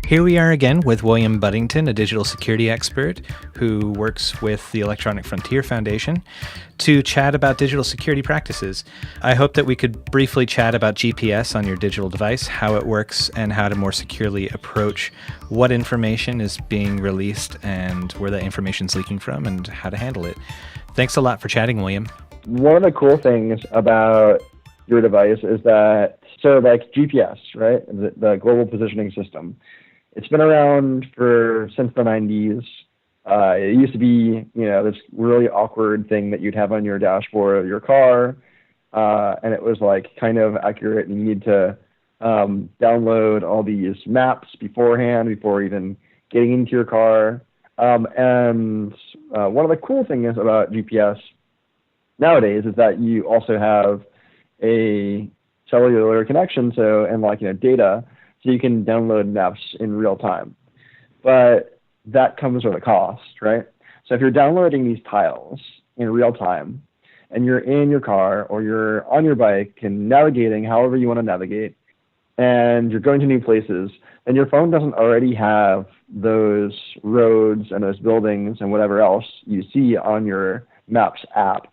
Here we are again with William Budington, a digital security expert who works with the Electronic Frontier Foundation, to chat about digital security practices. I hope that we could briefly chat about GPS on your digital device, how it works, and how to more securely approach what information is being released and where that information is leaking from and how to handle it. Thanks a lot for chatting, William. One of the cool things about your device is that, so like GPS, right? The global positioning system. It's been around since the 90s. It used to be, this really awkward thing that you'd have on your dashboard of your car, and it was like kind of accurate, and you need to download all these maps beforehand before even getting into your car. And one of the cool things about GPS nowadays is that you also have a cellular connection, data, so you can download maps in real time. But that comes with a cost, right? So if you're downloading these tiles in real time, and you're in your car or you're on your bike and navigating however you want to navigate, and you're going to new places, then your phone doesn't already have those roads and those buildings and whatever else you see on your Maps app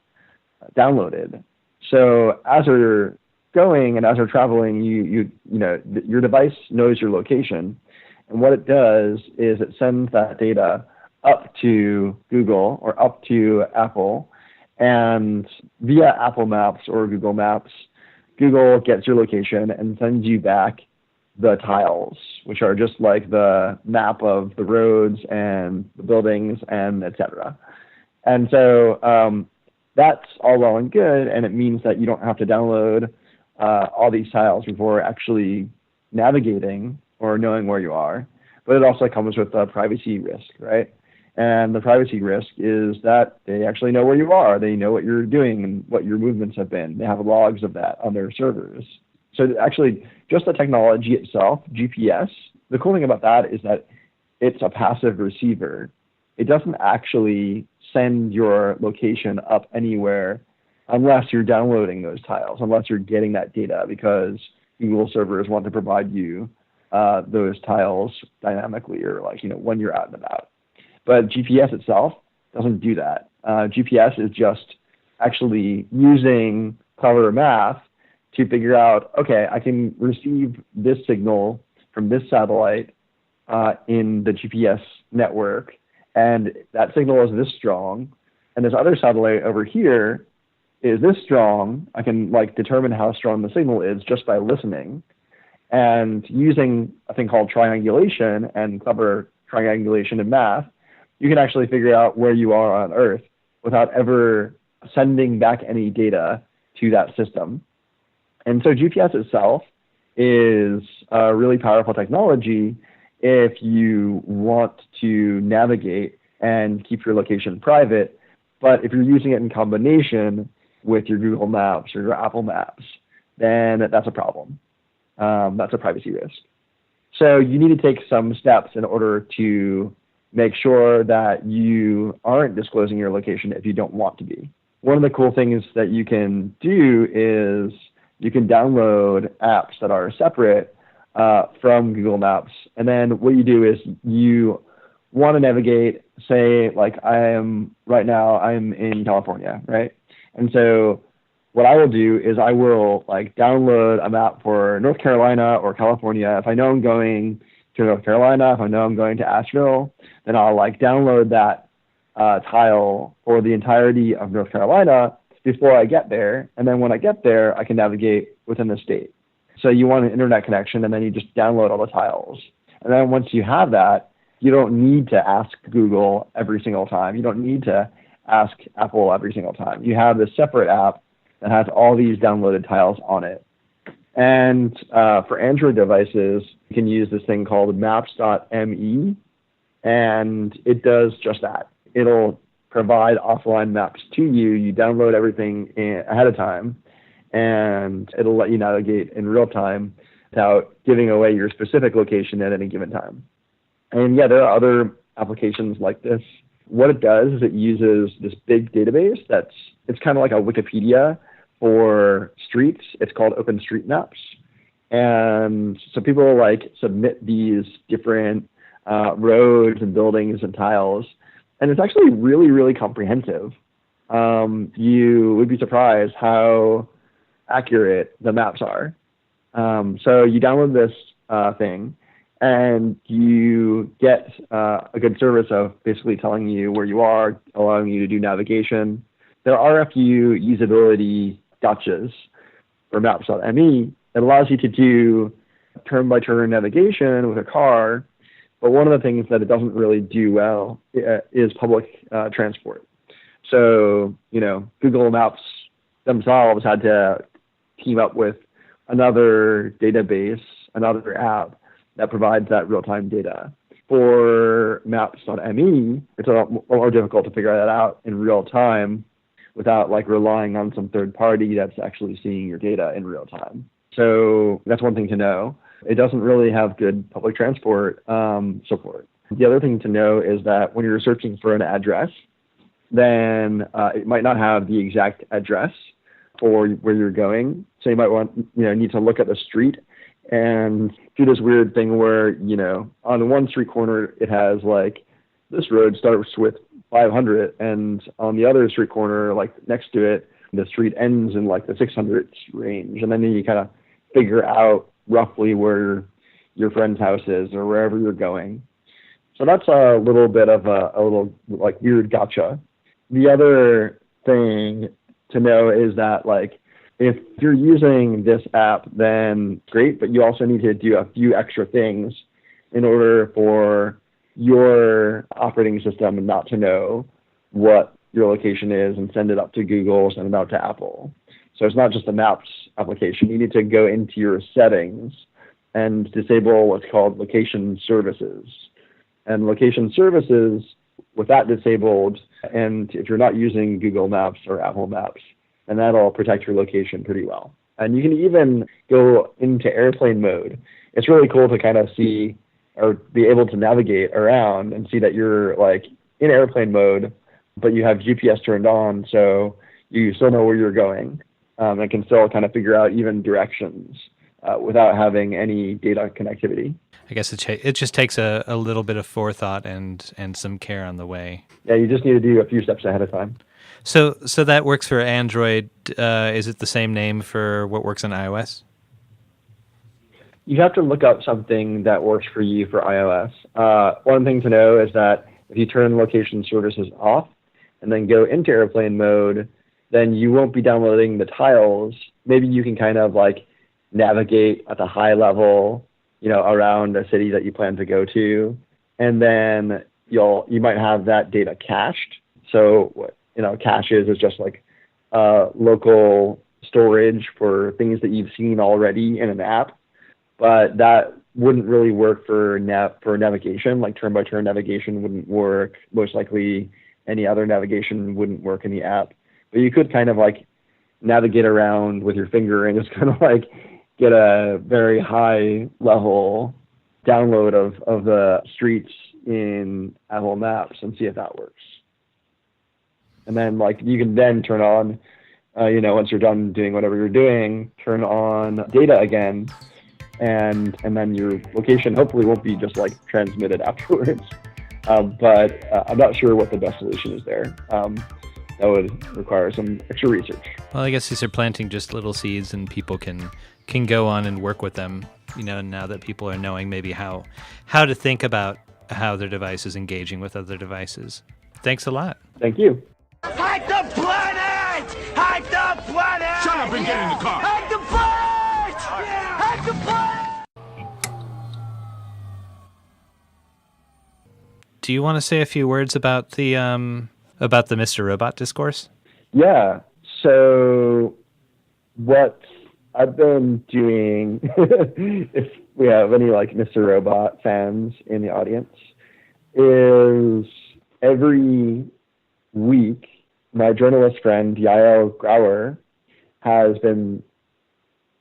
downloaded. So as you're going and as you're traveling, your device knows your location, and what it does is it sends that data up to Google or up to Apple, and via Apple Maps or Google Maps, Google gets your location and sends you back the tiles, which are just like the map of the roads and the buildings and etc. And so that's all well and good, and it means that you don't have to download all these tiles before actually navigating or knowing where you are. But it also comes with a privacy risk, right? And the privacy risk is that they actually know where you are. They know what you're doing and what your movements have been. They have logs of that on their servers. So actually, just the technology itself, GPS, the cool thing about that is that it's a passive receiver. It doesn't actually send your location up anywhere unless you're downloading those tiles, unless you're getting that data, because Google servers want to provide you those tiles dynamically or when you're out and about. But GPS itself doesn't do that. GPS is just actually using clever math to figure out, okay, I can receive this signal from this satellite in the GPS network, and that signal is this strong, and this other satellite over here is this strong. I can determine how strong the signal is just by listening, and using a thing called triangulation and clever triangulation in math, you can actually figure out where you are on Earth without ever sending back any data to that system. And so GPS itself is a really powerful technology if you want to navigate and keep your location private. But if you're using it in combination with your Google Maps or your Apple Maps, then that's a problem. That's a privacy risk. So you need to take some steps in order to make sure that you aren't disclosing your location if you don't want to be. One of the cool things that you can do is you can download apps that are separate from Google Maps. And then what you do is you want to navigate, say, I'm in California, right? And so what I will do is I will download a map for North Carolina or California. If I know I'm going to North Carolina, if I know I'm going to Asheville, then I'll download that tile for the entirety of North Carolina before I get there. And then when I get there, I can navigate within the state. So you want an internet connection, and then you just download all the tiles. And then once you have that, you don't need to ask Google every single time. You don't need to ask Apple every single time. You have this separate app that has all these downloaded tiles on it. And for Android devices, you can use this thing called maps.me, and it does just that. It'll provide offline maps to you. You download everything ahead of time, and it'll let you navigate in real time without giving away your specific location at any given time. And yeah, there are other applications like this. What it does is it uses this big database it's kind of like a Wikipedia for streets. It's called OpenStreetMaps. And so people like submit these different roads and buildings and tiles, and it's actually really, really comprehensive. You would be surprised how accurate the maps are. So you download this thing, and you get a good service of basically telling you where you are, allowing you to do navigation. There are a few usability gotchas for maps.me. It allows you to do turn-by-turn navigation with a car, but one of the things that it doesn't really do well is public transport. So, Google Maps themselves had to team up with another database, another app that provides that real-time data. For maps.me, it's a lot more difficult to figure that out in real time without relying on some third party that's actually seeing your data in real time. So that's one thing to know. It doesn't really have good public transport support. The other thing to know is that when you're searching for an address, then it might not have the exact address for where you're going. So you might need to look at the street and do this weird thing where, on one street corner, it has this road starts with 500, and on the other street corner, next to it, the street ends in the 600 range. And then you kind of figure out roughly where your friend's house is or wherever you're going. So that's a little bit of a little weird gotcha. The other thing to know is that if you're using this app, then great, but you also need to do a few extra things in order for your operating system not to know what your location is and send it up to Google, send it out to Apple. So it's not just a Maps application. You need to go into your settings and disable what's called location services. And location services, with that disabled, and if you're not using Google Maps or Apple Maps, and that'll protect your location pretty well. And you can even go into airplane mode. It's really cool to kind of see or be able to navigate around and see that you're in airplane mode, but you have GPS turned on, so you still know where you're going, and can still kind of figure out even directions without having any data connectivity. I guess it just takes a little bit of forethought and some care on the way. Yeah, you just need to do a few steps ahead of time. So that works for Android. Is it the same name for what works on iOS? You have to look up something that works for you for iOS. One thing to know is that if you turn location services off and then go into airplane mode, then you won't be downloading the tiles. Maybe you can kind of navigate at the high level, around a city that you plan to go to, and then you might have that data cached. So what caches is just local storage for things that you've seen already in an app, but that wouldn't really work for navigation. Turn-by-turn navigation wouldn't work. Most likely any other navigation wouldn't work in the app. But you could kind of navigate around with your finger and just kind of get a very high level download of the streets in Apple Maps and see if that works. And then you can then turn on, once you're done doing whatever you're doing, turn on data again, and then your location hopefully won't be just transmitted afterwards. But I'm not sure what the best solution is there. That would require some extra research. Well, I guess these are planting just little seeds, and people can go on and work with them. Now that people are knowing maybe how to think about how their device is engaging with other devices. Thanks a lot. Thank you. Hide the planet! Hide the planet! Shut up and get in the car! Hide the planet! Hide the planet! Do you want to say a few words about the Mr. Robot discourse? Yeah. So what I've been doing, if we have any Mr. Robot fans in the audience, is every week my journalist friend Yael Grauer has been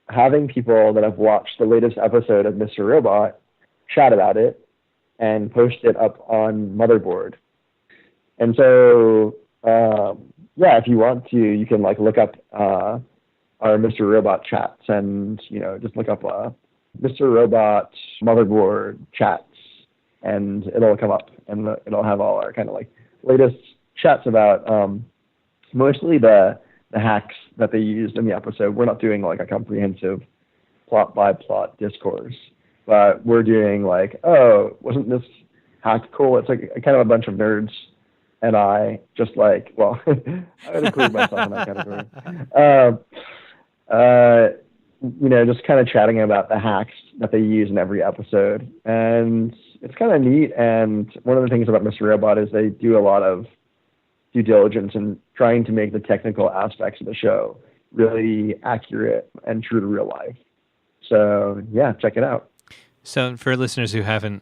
having people that have watched the latest episode of Mr. Robot chat about it and post it up on Motherboard. And so, if you want to, you can look up our Mr. Robot chats and, just look up Mr. Robot Motherboard chats, and it'll come up, and it'll have all our kind of like latest chats about mostly the hacks that they used in the episode. We're not doing like a comprehensive plot by plot discourse, but we're doing like, oh, wasn't this hack cool? It's like kind of a bunch of nerds and I just like, well, I would include myself in that category. Just kind of chatting about the hacks that they use in every episode. And it's kind of neat. And one of the things about Mr. Robot is they do a lot of due diligence in trying to make the technical aspects of the show really accurate and true to real life. So yeah, check it out. So for listeners who haven't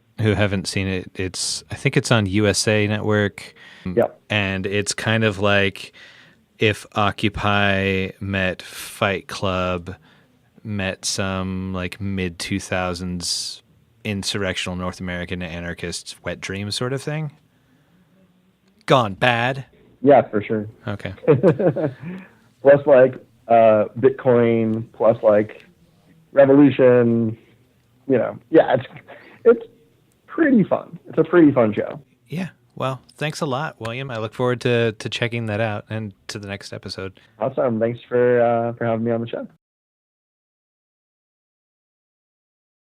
seen it, I think it's on USA Network. Yep. And it's kind of like if Occupy met Fight Club, met some like mid 2000s insurrectional North American anarchists wet dream sort of thing. Gone bad. Yeah, for sure. Okay. Plus like Bitcoin, plus like revolution. Yeah, it's pretty fun. It's a pretty fun show. Yeah. Well, thanks a lot, William. I look forward to checking that out and to the next episode. Awesome. Thanks for having me on the show.